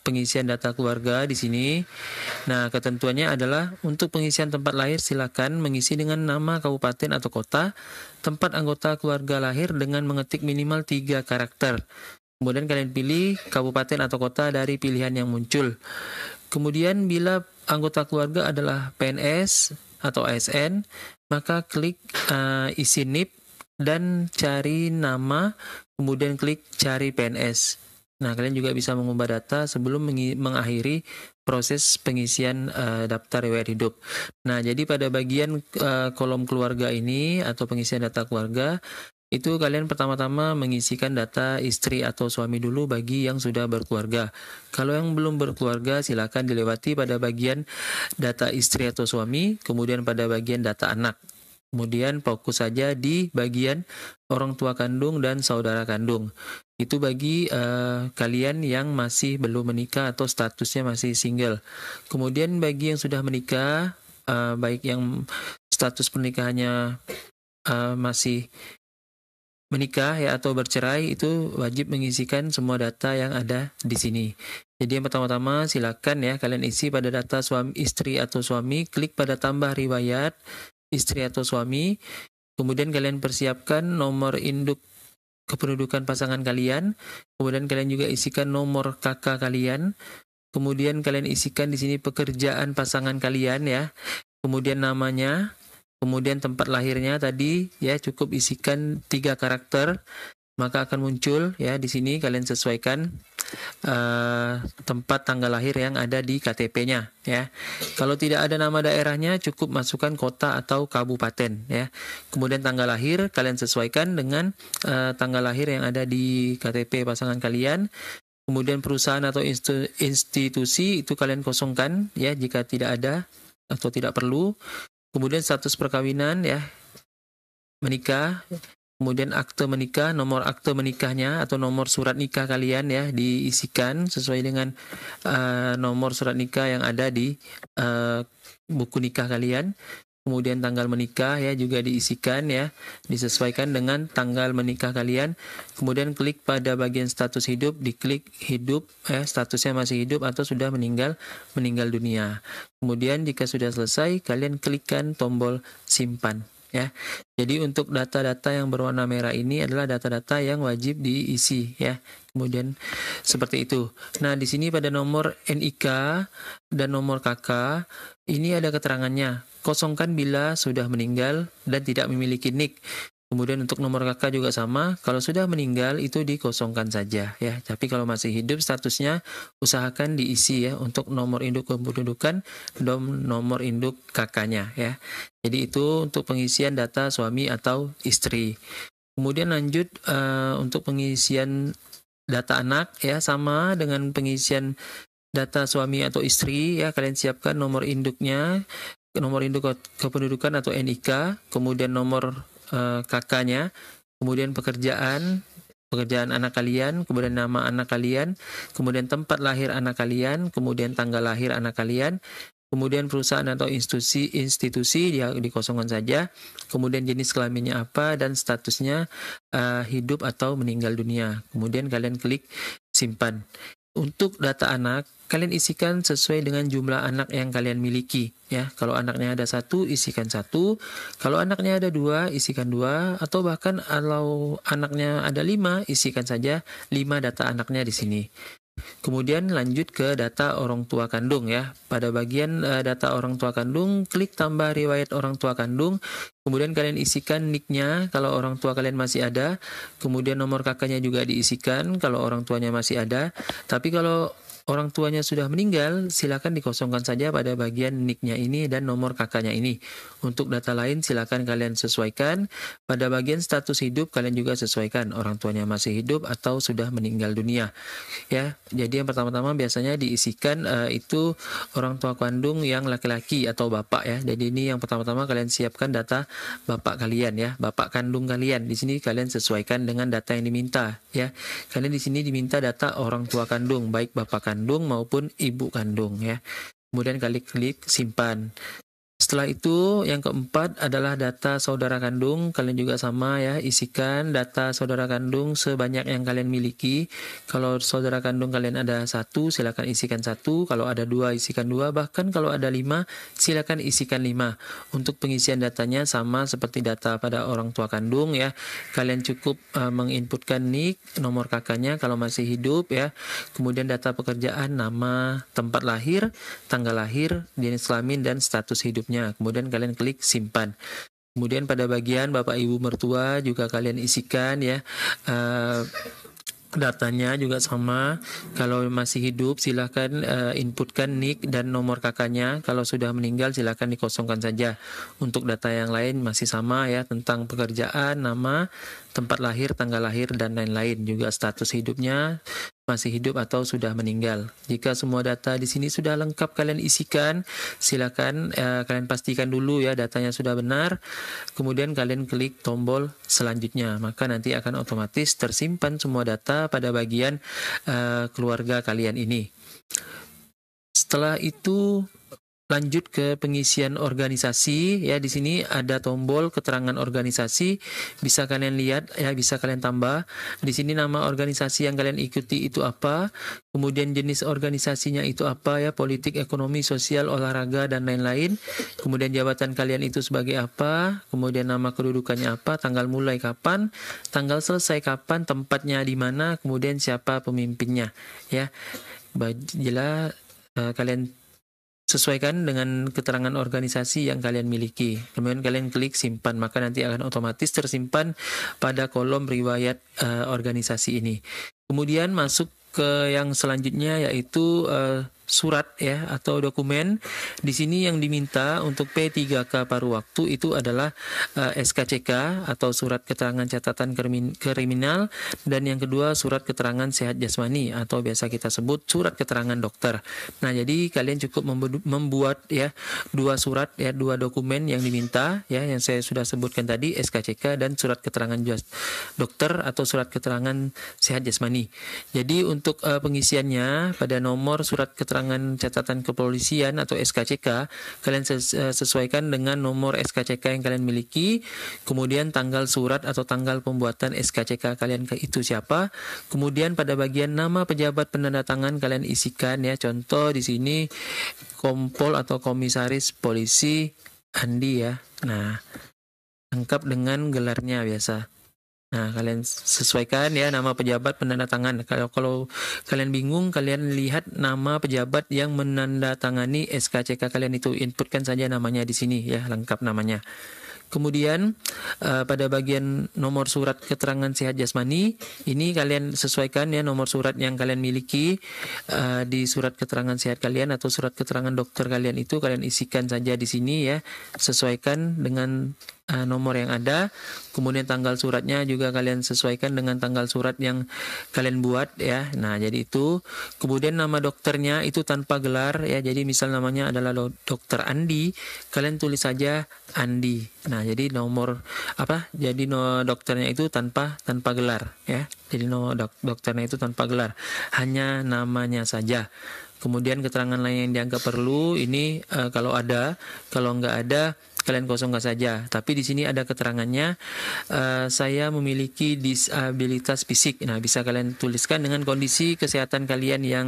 pengisian data keluarga di sini. Nah, ketentuannya adalah untuk pengisian tempat lahir silakan mengisi dengan nama kabupaten atau kota, tempat anggota keluarga lahir dengan mengetik minimal 3 karakter. Kemudian kalian pilih kabupaten atau kota dari pilihan yang muncul. Kemudian bila anggota keluarga adalah PNS atau ASN, maka klik isi NIP dan cari nama, kemudian klik cari PNS. Nah, kalian juga bisa mengubah data sebelum mengakhiri proses pengisian daftar riwayat hidup. Nah, jadi pada bagian kolom keluarga ini atau pengisian data keluarga, itu kalian pertama-tama mengisikan data istri atau suami dulu bagi yang sudah berkeluarga. Kalau yang belum berkeluarga, silakan dilewati pada bagian data istri atau suami, kemudian pada bagian data anak. Kemudian fokus saja di bagian orang tua kandung dan saudara kandung. Itu bagi kalian yang masih belum menikah atau statusnya masih single. Kemudian bagi yang sudah menikah, baik yang status pernikahannya masih menikah ya atau bercerai, itu wajib mengisikan semua data yang ada di sini. Jadi yang pertama-tama silakan ya kalian isi pada data suami, istri atau suami, klik pada tambah riwayat istri atau suami, kemudian kalian persiapkan nomor induk kependudukan pasangan kalian, kemudian kalian juga isikan nomor kakak kalian, kemudian kalian isikan di sini pekerjaan pasangan kalian ya, kemudian namanya, kemudian tempat lahirnya tadi ya cukup isikan 3 karakter, maka akan muncul ya di sini kalian sesuaikan tempat tanggal lahir yang ada di KTP-nya ya. Kalau tidak ada nama daerahnya cukup masukkan kota atau kabupaten ya. Kemudian tanggal lahir kalian sesuaikan dengan tanggal lahir yang ada di KTP pasangan kalian. Kemudian perusahaan atau institusi itu kalian kosongkan ya jika tidak ada atau tidak perlu. Kemudian status perkawinan ya, menikah. Kemudian akte menikah, nomor akte menikahnya atau nomor surat nikah kalian ya diisikan sesuai dengan nomor surat nikah yang ada di buku nikah kalian. Kemudian tanggal menikah ya juga diisikan ya, disesuaikan dengan tanggal menikah kalian. Kemudian klik pada bagian status hidup, diklik hidup ya, statusnya masih hidup atau sudah meninggal dunia. Kemudian jika sudah selesai, kalian klikkan tombol simpan ya. Jadi untuk data-data yang berwarna merah ini adalah data-data yang wajib diisi ya. Kemudian seperti itu. Nah, di sini pada nomor NIK dan nomor KK ini ada keterangannya. Kosongkan bila sudah meninggal dan tidak memiliki NIK. Kemudian untuk nomor kakak juga sama, kalau sudah meninggal itu dikosongkan saja ya. Tapi kalau masih hidup statusnya usahakan diisi ya untuk nomor induk kependudukan dan nomor induk kakaknya ya. Jadi itu untuk pengisian data suami atau istri. Kemudian lanjut untuk pengisian data anak ya, sama dengan pengisian data suami atau istri ya, kalian siapkan nomor induknya, nomor induk kependudukan atau NIK, kemudian nomor kakaknya, kemudian pekerjaan anak kalian, kemudian nama anak kalian, kemudian tempat lahir anak kalian, kemudian tanggal lahir anak kalian, kemudian perusahaan atau institusi dia dikosongkan saja, kemudian jenis kelaminnya apa dan statusnya hidup atau meninggal dunia. Kemudian kalian klik simpan. Untuk data anak, kalian isikan sesuai dengan jumlah anak yang kalian miliki ya. Kalau anaknya ada 1, isikan 1. Kalau anaknya ada 2, isikan 2. Atau bahkan kalau anaknya ada 5, isikan saja 5 data anaknya di sini. Kemudian lanjut ke data orang tua kandung ya. Pada bagian data orang tua kandung, klik tambah riwayat orang tua kandung. Kemudian kalian isikan NIK-nya kalau orang tua kalian masih ada. Kemudian nomor kakaknya juga diisikan kalau orang tuanya masih ada. Tapi kalau orang tuanya sudah meninggal, silakan dikosongkan saja pada bagian NIK-nya ini dan nomor kakaknya ini. Untuk data lain silakan kalian sesuaikan. Pada bagian status hidup kalian juga sesuaikan orang tuanya masih hidup atau sudah meninggal dunia. Ya, jadi yang pertama-tama biasanya diisikan itu orang tua kandung yang laki-laki atau bapak ya. Jadi ini yang pertama-tama kalian siapkan data bapak kalian ya, bapak kandung kalian. Di sini kalian sesuaikan dengan data yang diminta ya. Kalian di sini diminta data orang tua kandung, baik bapak kandung maupun ibu kandung ya. Kemudian klik simpan. Setelah itu, yang keempat adalah data saudara kandung. Kalian juga sama ya, isikan data saudara kandung sebanyak yang kalian miliki. Kalau saudara kandung kalian ada 1, silakan isikan 1. Kalau ada 2, isikan 2. Bahkan kalau ada 5, silakan isikan 5. Untuk pengisian datanya sama seperti data pada orang tua kandung ya. Kalian cukup menginputkan nik, nomor kakaknya kalau masih hidup ya. Kemudian data pekerjaan, nama, tempat lahir, tanggal lahir, jenis kelamin, dan status hidupnya. Kemudian kalian klik simpan. Kemudian pada bagian Bapak Ibu mertua juga kalian isikan ya. Datanya juga sama. Kalau masih hidup silahkan inputkan nik dan nomor kakaknya. Kalau sudah meninggal silahkan dikosongkan saja. Untuk data yang lain masih sama ya, tentang pekerjaan, nama, tempat lahir, tanggal lahir, dan lain-lain. Juga status hidupnya, masih hidup atau sudah meninggal. Jika semua data di sini sudah lengkap kalian isikan, silakan kalian pastikan dulu ya datanya sudah benar. Kemudian kalian klik tombol selanjutnya, maka nanti akan otomatis tersimpan semua data pada bagian keluarga kalian ini. Setelah itu lanjut ke pengisian organisasi ya. Di sini ada tombol keterangan organisasi, bisa kalian lihat ya, bisa kalian tambah. Di sini nama organisasi yang kalian ikuti itu apa, kemudian jenis organisasinya itu apa ya, politik, ekonomi, sosial, olahraga, dan lain-lain. Kemudian jabatan kalian itu sebagai apa, kemudian nama kedudukannya apa, tanggal mulai kapan, tanggal selesai kapan, tempatnya di mana, kemudian siapa pemimpinnya ya. Jelas kalian sesuaikan dengan keterangan organisasi yang kalian miliki. Kemudian kalian klik simpan, maka nanti akan otomatis tersimpan pada kolom riwayat organisasi ini. Kemudian masuk ke yang selanjutnya, yaitu surat ya atau dokumen. Di sini yang diminta untuk P3K paruh waktu itu adalah SKCK atau surat keterangan catatan kriminal, dan yang kedua surat keterangan sehat jasmani atau biasa kita sebut surat keterangan dokter. Nah, jadi kalian cukup membuat ya dua surat ya, dua dokumen yang diminta ya, yang saya sudah sebutkan tadi, SKCK dan surat keterangan dokter atau surat keterangan sehat jasmani. Jadi untuk pengisiannya pada nomor surat keterangan catatan kepolisian atau SKCK, kalian sesuaikan dengan nomor SKCK yang kalian miliki, kemudian tanggal surat atau tanggal pembuatan SKCK kalian itu siapa, kemudian pada bagian nama pejabat penandatangan kalian isikan ya. Contoh di sini Kompol atau Komisaris Polisi Andi ya. Nah, lengkap dengan gelarnya biasa. Nah, kalian sesuaikan ya nama pejabat penandatangan. Kalau kalian bingung, kalian lihat nama pejabat yang menandatangani SKCK kalian itu, inputkan saja namanya di sini ya, lengkap namanya. Kemudian pada bagian nomor surat keterangan sehat jasmani, ini kalian sesuaikan ya nomor surat yang kalian miliki di surat keterangan sehat kalian atau surat keterangan dokter kalian itu, kalian isikan saja di sini ya, sesuaikan dengan nomor yang ada. Kemudian tanggal suratnya juga kalian sesuaikan dengan tanggal surat yang kalian buat ya. Nah, jadi itu. Kemudian nama dokternya itu tanpa gelar ya. Jadi misal namanya adalah Dokter Andi, kalian tulis saja Andi. Nah, jadi nomor Jadi dokternya itu tanpa gelar ya. Jadi dokternya itu tanpa gelar, hanya namanya saja. Kemudian keterangan lain yang dianggap perlu ini kalau ada, kalau nggak ada kalian kosongkan saja. Tapi di sini ada keterangannya, saya memiliki disabilitas fisik. Nah, bisa kalian tuliskan dengan kondisi kesehatan kalian yang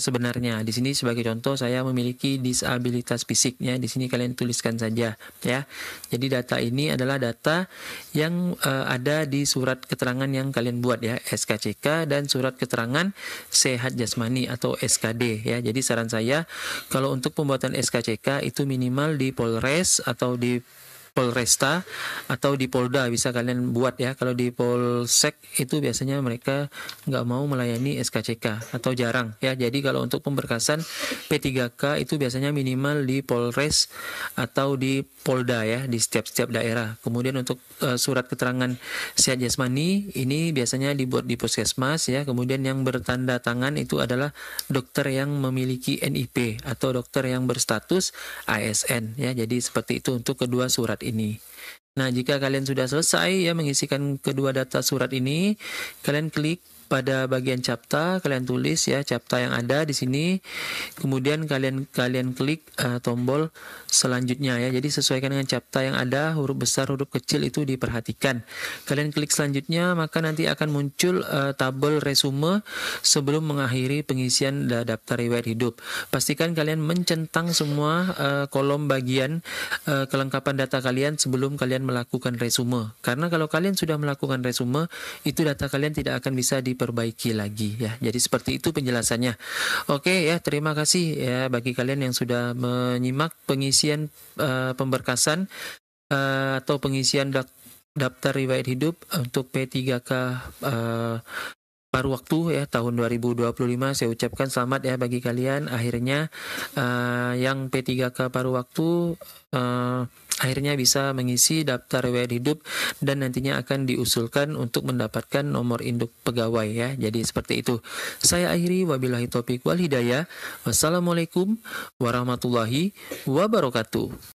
sebenarnya. Di sini sebagai contoh, saya memiliki disabilitas fisik ya. Di sini kalian tuliskan saja ya. Jadi data ini adalah data yang ada di surat keterangan yang kalian buat ya, SKCK dan surat keterangan sehat jasmani atau SKD ya. Jadi saran saya kalau untuk pembuatan SKCK itu minimal di Polres atau di Polresta atau di Polda bisa kalian buat ya. Kalau di Polsek itu biasanya mereka nggak mau melayani SKCK atau jarang ya. Jadi kalau untuk pemberkasan P3K itu biasanya minimal di Polres atau di Polda ya, di setiap daerah. Kemudian untuk surat keterangan sehat jasmani ini biasanya dibuat di puskesmas ya. Kemudian yang bertanda tangan itu adalah dokter yang memiliki NIP atau dokter yang berstatus ASN ya. Jadi seperti itu untuk kedua surat ini. Nah, jika kalian sudah selesai ya mengisikan kedua data surat ini, kalian klik pada bagian CAPTA kalian tulis ya CAPTA yang ada di sini. Kemudian kalian klik tombol selanjutnya ya. Jadi sesuaikan dengan CAPTA yang ada, huruf besar, huruf kecil itu diperhatikan. Kalian klik selanjutnya, maka nanti akan muncul tabel resume sebelum mengakhiri pengisian daftar riwayat hidup. Pastikan kalian mencentang semua kolom bagian kelengkapan data kalian sebelum kalian melakukan resume. Karena kalau kalian sudah melakukan resume, itu data kalian tidak akan bisa diperbaiki lagi ya. Jadi seperti itu penjelasannya. Oke ya, terima kasih ya bagi kalian yang sudah menyimak pengisian pemberkasan atau pengisian daftar riwayat hidup untuk P3K paruh waktu ya tahun 2025. Saya ucapkan selamat ya bagi kalian. Akhirnya yang P3K paruh waktu akhirnya bisa mengisi daftar riwayat hidup dan nantinya akan diusulkan untuk mendapatkan nomor induk pegawai ya. Jadi seperti itu. Saya akhiri, wabillahi taufik wal hidayah. Wassalamualaikum warahmatullahi wabarakatuh.